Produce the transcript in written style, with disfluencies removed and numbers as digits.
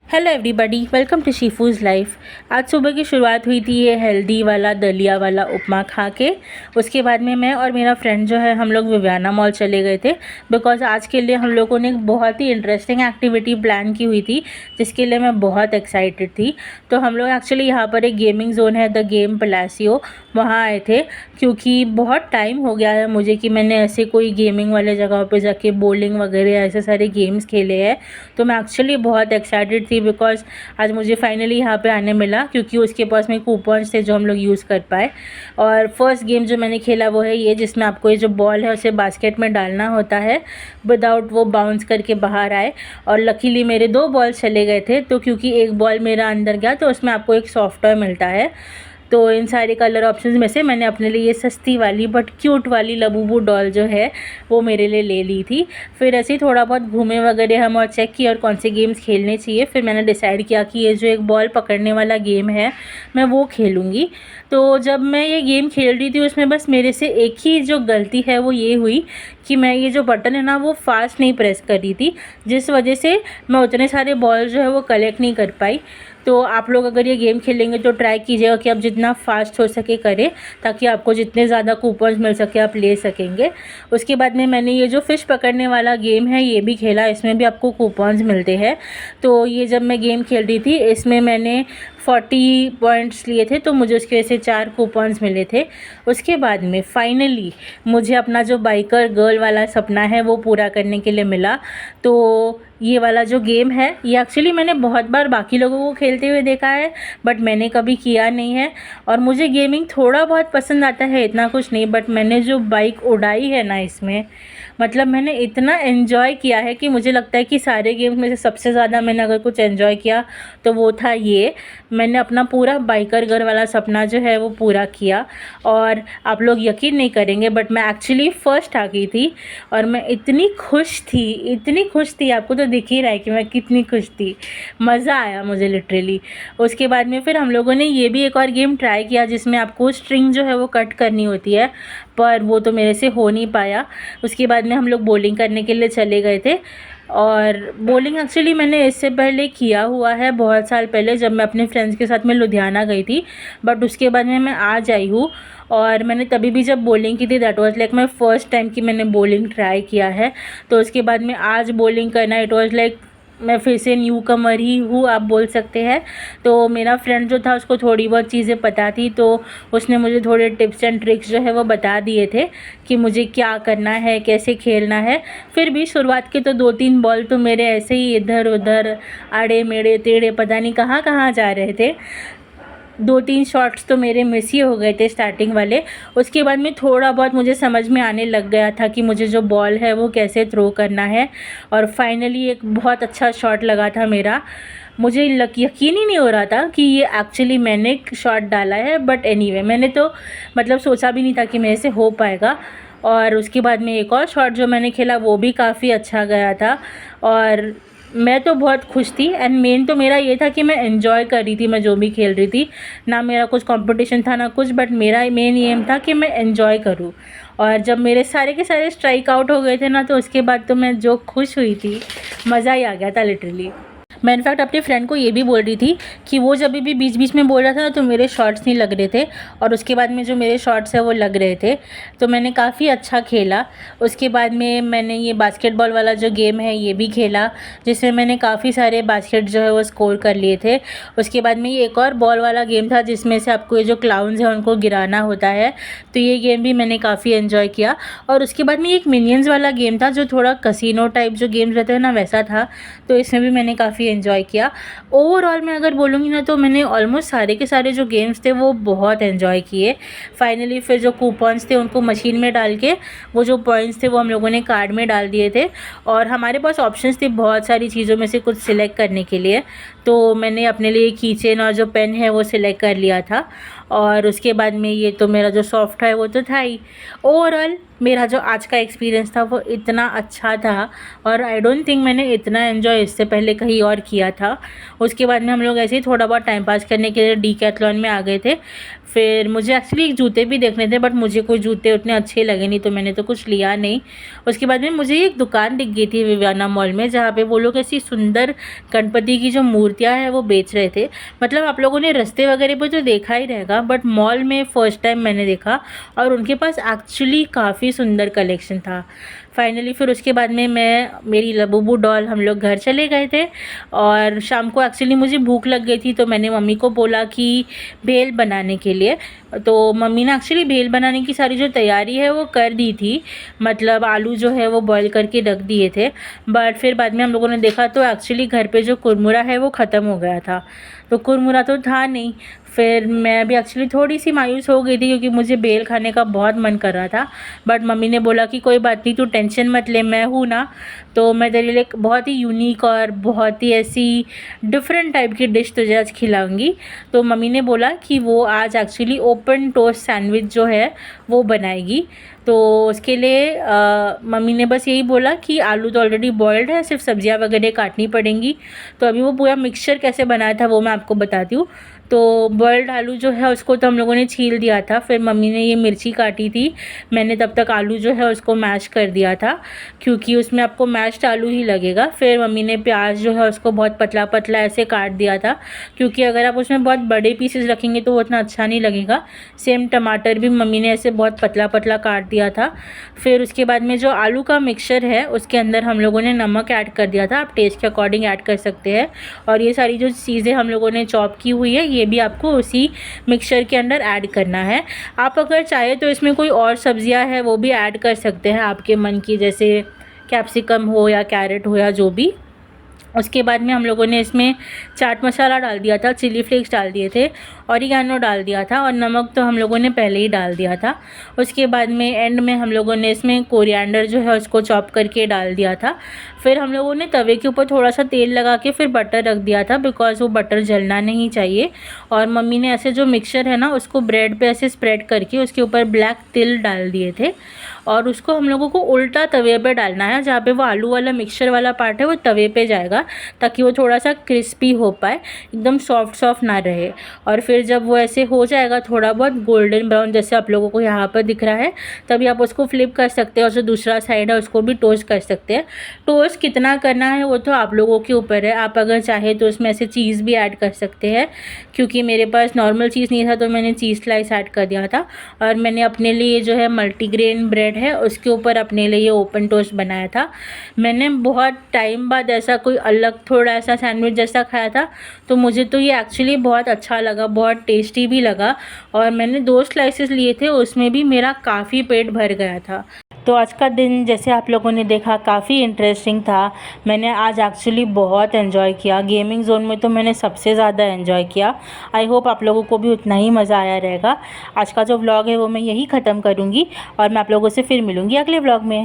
Hello everybody, welcome to शीफूज़ life. आज सुबह की शुरुआत हुई थी ये हेल्दी वाला दलिया वाला उपमा खा के। उसके बाद में मैं और मेरा फ्रेंड जो है हम लोग विवियाना मॉल चले गए थे, बिकॉज़ आज के लिए हम लोगों ने एक बहुत ही इंटरेस्टिंग एक्टिविटी प्लान की हुई थी जिसके लिए मैं बहुत एक्साइटेड थी। तो हम लोग एक्चुअली यहाँ पर एक गेमिंग जोन है द गेम पलासियो, वहाँ आए थे क्योंकि बहुत टाइम हो गया है मुझे कि मैंने ऐसे कोई गेमिंग वाले जगह पे जाके बोलिंग वगैरह ऐसे सारे गेम्स खेले हैं। तो मैं एक्चुअली बहुत एक्साइटेड थी बिकॉज़ आज मुझे फाइनली यहाँ पे आने मिला, क्योंकि उसके पास में कूपन्स थे जो हम लोग यूज़ कर पाए। और फर्स्ट गेम जो मैंने खेला वो है ये, जिसमें आपको ये जो बॉल है उसे बास्केट में डालना होता है विदाउट वो बाउंस करके बाहर आए। और लकीली मेरे 2 बॉल चले गए थे, तो क्योंकि एक बॉल मेरा अंदर गया तो उसमें आपको एक सॉफ्ट टॉय मिलता है। तो इन सारे कलर ऑप्शंस में से मैंने अपने लिए ये सस्ती वाली बट क्यूट वाली लबूबू डॉल जो है वो मेरे लिए ले ली थी। फिर ऐसे ही थोड़ा बहुत घूमे वगैरह हम और चेक किया और कौन से गेम्स खेलने चाहिए। फिर मैंने डिसाइड किया कि ये जो एक बॉल पकड़ने वाला गेम है मैं वो खेलूँगी। तो जब मैं ये गेम खेल रही थी उसमें बस मेरे से एक ही जो गलती है वो ये हुई कि मैं ये जो बटन है ना वो फास्ट नहीं प्रेस कर रही थी, जिस वजह से मैं उतने सारे बॉल जो है वो कलेक्ट नहीं कर पाई। तो आप लोग अगर ये गेम खेलेंगे तो ट्राई कीजिएगा कि आप जितना फास्ट हो सके करें, ताकि आपको जितने ज़्यादा कूपन्स मिल सके आप ले सकेंगे। उसके बाद में मैंने ये जो फ़िश पकड़ने वाला गेम है ये भी खेला, इसमें भी आपको कूपन्स मिलते हैं। तो ये जब मैं गेम खेल रही थी इसमें मैंने 40 पॉइंट्स लिए थे, तो मुझे उसकी वजह से 4 कूपन्स मिले थे। उसके बाद में फाइनली मुझे अपना जो बाइकर गर्ल वाला सपना है वो पूरा करने के लिए मिला। तो ये वाला जो गेम है ये एक्चुअली मैंने बहुत बार बाकी लोगों को खेलते हुए देखा है, बट मैंने कभी किया नहीं है। और मुझे गेमिंग थोड़ा बहुत पसंद आता है, इतना कुछ नहीं, बट मैंने जो बाइक उड़ाई है ना इसमें, मतलब मैंने इतना एन्जॉय किया है कि मुझे लगता है कि सारे गेम्स में से सबसे ज़्यादा मैंने अगर कुछ एन्जॉय किया तो वो था ये। मैंने अपना पूरा बाइकर गर्ल वाला सपना जो है वो पूरा किया। और आप लोग यकीन नहीं करेंगे बट मैं एक्चुअली फ़र्स्ट आ गई थी और मैं इतनी खुश थी, इतनी खुश थी, आपको तो दिख ही रहा है कि मैं कितनी खुश थी। मज़ा आया मुझे लिटरली। उसके बाद में फिर हम लोगों ने ये भी एक और गेम ट्राई किया जिसमें आपको स्ट्रिंग जो है वो कट करनी होती है, पर वो तो मेरे से हो नहीं पाया। उसके बाद में हम लोग बॉलिंग करने के लिए चले गए थे। और बॉलिंग एक्चुअली मैंने इससे पहले किया हुआ है बहुत साल पहले, जब मैं अपने फ्रेंड्स के साथ में लुधियाना गई थी। बट उसके बाद में मैं आज आई हूँ और मैंने तभी भी जब बॉलिंग की थी that was like my first time कि मैंने बॉलिंग ट्राई किया है। तो उसके बाद में आज बॉलिंग करना इट वाज लाइक मैं फिर से न्यू कमर ही हूँ आप बोल सकते हैं। तो मेरा फ्रेंड जो था उसको थोड़ी बहुत चीज़ें पता थी, तो उसने मुझे थोड़े टिप्स एंड ट्रिक्स जो है वो बता दिए थे कि मुझे क्या करना है, कैसे खेलना है। फिर भी शुरुआत के तो 2-3 बॉल तो मेरे ऐसे ही इधर उधर आड़े मेड़े टेढ़े पता नहीं कहाँ कहाँ जा रहे थे। 2-3 शॉट्स तो मेरे मिस ही हो गए थे स्टार्टिंग वाले। उसके बाद में थोड़ा बहुत मुझे समझ में आने लग गया था कि मुझे जो बॉल है वो कैसे थ्रो करना है। और फाइनली एक बहुत अच्छा शॉट लगा था मेरा। मुझे यकीन ही नहीं हो रहा था कि ये एक्चुअली मैंने शॉट डाला है, बट एनीवे मैंने तो मतलब सोचा भी नहीं था कि मेरे से हो पाएगा। और उसके बाद में एक और शॉट जो मैंने खेला वो भी काफ़ी अच्छा गया था और मैं तो बहुत खुश थी। एंड मेन तो मेरा ये था कि मैं एंजॉय कर रही थी, मैं जो भी खेल रही थी ना, मेरा कुछ कंपटीशन था ना कुछ, बट मेरा मेन एम था कि मैं एंजॉय करूँ। और जब मेरे सारे के सारे स्ट्राइक आउट हो गए थे ना, तो उसके बाद तो मैं जो खुश हुई थी, मज़ा ही आ गया था लिटरली। मैं इनफैक्ट अपने फ्रेंड को ये भी बोल रही थी कि वो जब भी बीच बीच में बोल रहा था ना तो मेरे शॉट्स नहीं लग रहे थे, और उसके बाद में जो मेरे शॉट्स है वो लग रहे थे। तो मैंने काफ़ी अच्छा खेला। उसके बाद में मैंने ये बास्केटबॉल वाला जो गेम है ये भी खेला, जिसमें मैंने काफ़ी सारे बास्केट जो है वो स्कोर कर लिए थे। उसके बाद में ये एक और बॉल वाला गेम था जिसमें से आपको ये जो क्लाउन्स हैं उनको गिराना होता है, तो ये गेम भी मैंने काफ़ी एन्जॉय किया। और उसके बाद में एक मिनियंस वाला गेम था जो थोड़ा कसिनो टाइप जो गेम्स रहते हैं ना वैसा था, तो इसमें भी मैंने काफ़ी एंजॉय किया। ओवरऑल मैं अगर बोलूँगी ना तो मैंने ऑलमोस्ट सारे के सारे जो गेम्स थे वो बहुत एंजॉय किए। फाइनली फिर जो कूपन्स थे उनको मशीन में डाल के वो जो पॉइंट्स थे वो हम लोगों ने कार्ड में डाल दिए थे, और हमारे पास ऑप्शंस थे बहुत सारी चीज़ों में से कुछ सिलेक्ट करने के लिए। तो मैंने अपने लिए कीचेन और जो पेन है वो सिलेक्ट कर लिया था। और उसके बाद में ये तो मेरा जो सॉफ्ट है वो तो था ही। ओवरऑल मेरा जो आज का एक्सपीरियंस था वो इतना अच्छा था और आई डोंट थिंक मैंने इतना एंजॉय इससे पहले कहीं और किया था। उसके बाद में हम लोग ऐसे ही थोड़ा बहुत टाइम पास करने के लिए डीकैथलॉन में आ गए थे। फिर मुझे एक्चुअली जूते भी देखने थे बट मुझे कोई जूते उतने अच्छे लगे नहीं तो मैंने तो कुछ लिया नहीं। उसके बाद में मुझे एक दुकान दिख गई थी विवियाना मॉल में, जहाँ पे वो लोग ऐसी सुंदर गणपति की जो मूर्तियाँ हैं वो बेच रहे थे। मतलब आप लोगों ने रास्ते वगैरह पर तो देखा ही रहेगा बट मॉल में फ़र्स्ट टाइम मैंने देखा और उनके पास एक्चुअली काफ़ी सुंदर कलेक्शन था। फाइनली फिर उसके बाद में मेरी लबूबू डॉल हम लोग घर चले गए थे और शाम को एक्चुअली मुझे भूख लग गई थी तो मैंने मम्मी को बोला कि भेल बनाने के लिए। तो मम्मी ने एक्चुअली भेल बनाने की सारी जो तैयारी है वो कर दी थी, मतलब आलू जो है वो बॉईल करके रख दिए थे। बट फिर बाद में हम लोगों ने देखा तो एक्चुअली घर पे जो कुरमुरा है वो ख़त्म हो गया था, तो कुरमुरा तो था नहीं। फिर मैं भी एक्चुअली थोड़ी सी मायूस हो गई थी क्योंकि मुझे भेल खाने का बहुत मन कर रहा था। बट मम्मी ने बोला कि कोई बात नहीं, तू टेंशन मत ले, मैं हूँ ना, तो मैं तेरे लिए एक बहुत ही यूनिक और बहुत ही ऐसी डिफरेंट टाइप की डिश तुझे आज खिलाऊंगी। तो मम्मी ने बोला कि वो आज एक्चुअली ओपन टोस्ट सैंडविच जो है वो बनाएगी। तो उसके लिए मम्मी ने बस यही बोला कि आलू तो ऑलरेडी बॉयल्ड है, सिर्फ सब्जियां वगैरह काटनी पड़ेंगी। तो अभी वो पूरा मिक्सचर कैसे बनाया था वो मैं आपको बताती हूँ। तो बॉयल्ड आलू जो है उसको तो हम लोगों ने छील दिया था, फिर मम्मी ने ये मिर्ची काटी थी, मैंने तब तक आलू जो है उसको मैश कर दिया था क्योंकि उसमें आपको मैश्ड आलू ही लगेगा। फिर मम्मी ने प्याज जो है उसको बहुत पतला पतला ऐसे काट दिया था क्योंकि अगर आप उसमें बहुत बड़े पीसेस रखेंगे तो वो उतना अच्छा नहीं लगेगा। सेम टमाटर भी मम्मी ने ऐसे बहुत पतला पतला काट दिया था। फिर उसके बाद में जो आलू का मिक्सचर है उसके अंदर हम लोगों ने नमक ऐड कर दिया था, आप टेस्ट के अकॉर्डिंग ऐड कर सकते हैं। और ये सारी जो चीज़ें हम लोगों ने चॉप की हुई है ये भी आपको उसी मिक्सचर के अंदर ऐड करना है। आप अगर चाहे तो इसमें कोई और सब्जियां हैं वो भी ऐड कर सकते हैं आपके मन की, जैसे कैप्सिकम हो या कैरेट हो या जो भी। उसके बाद में हम लोगों ने इसमें चाट मसाला डाल दिया था, चिली फ्लेक्स डाल दिए थे, ऑरिगेनो डाल दिया था और नमक तो हम लोगों ने पहले ही डाल दिया था। उसके बाद में एंड में हम लोगों ने इसमें कोरिएंडर जो है उसको चॉप करके डाल दिया था। फिर हम लोगों ने तवे के ऊपर थोड़ा सा तेल लगा के फिर बटर रख दिया था बिकॉज़ वो बटर जलना नहीं चाहिए। और मम्मी ने ऐसे जो मिक्सचर है ना उसको ब्रेड पे ऐसे स्प्रेड करके उसके ऊपर ब्लैक तिल डाल दिए थे और उसको हम लोगों को उल्टा तवे पे डालना है, जहाँ पे वो आलू वाला मिक्सचर वाला पार्ट है वो तवे पे जाएगा ताकि वो थोड़ा सा क्रिस्पी हो पाए, एकदम सॉफ्ट सॉफ्ट ना रहे। और फिर जब वो ऐसे हो जाएगा थोड़ा बहुत गोल्डन ब्राउन जैसे आप लोगों को यहाँ पर दिख रहा है, तभी आप उसको फ्लिप कर सकते हैं और जो दूसरा साइड है उसको भी टोस्ट कर सकते हैं। टोस्ट कितना करना है वो तो आप लोगों के ऊपर है, आप अगर चाहे तो उसमें ऐसे चीज़ भी ऐड कर सकते हैं। क्योंकि मेरे पास नॉर्मल चीज़ नहीं था तो मैंने चीज़ स्लाइस ऐड कर दिया था। और मैंने अपने लिए जो है मल्टीग्रेन ब्रेड है उसके ऊपर अपने लिए ये ओपन टोस्ट बनाया था। मैंने बहुत टाइम बाद ऐसा कोई अलग थोड़ा ऐसा सैंडविच जैसा खाया था, तो मुझे तो ये एक्चुअली बहुत अच्छा लगा, बहुत टेस्टी भी लगा। और मैंने 2 स्लाइसेस लिए थे, उसमें भी मेरा काफ़ी पेट भर गया था। तो आज का दिन जैसे आप लोगों ने देखा काफ़ी इंटरेस्टिंग था। मैंने आज एक्चुअली बहुत एंजॉय किया, गेमिंग जोन में तो मैंने सबसे ज़्यादा एंजॉय किया। आई होप आप लोगों को भी उतना ही मज़ा आया रहेगा। आज का जो व्लॉग है वो मैं यही ख़त्म करूँगी और मैं आप लोगों से फिर मिलूँगी अगले व्लॉग में।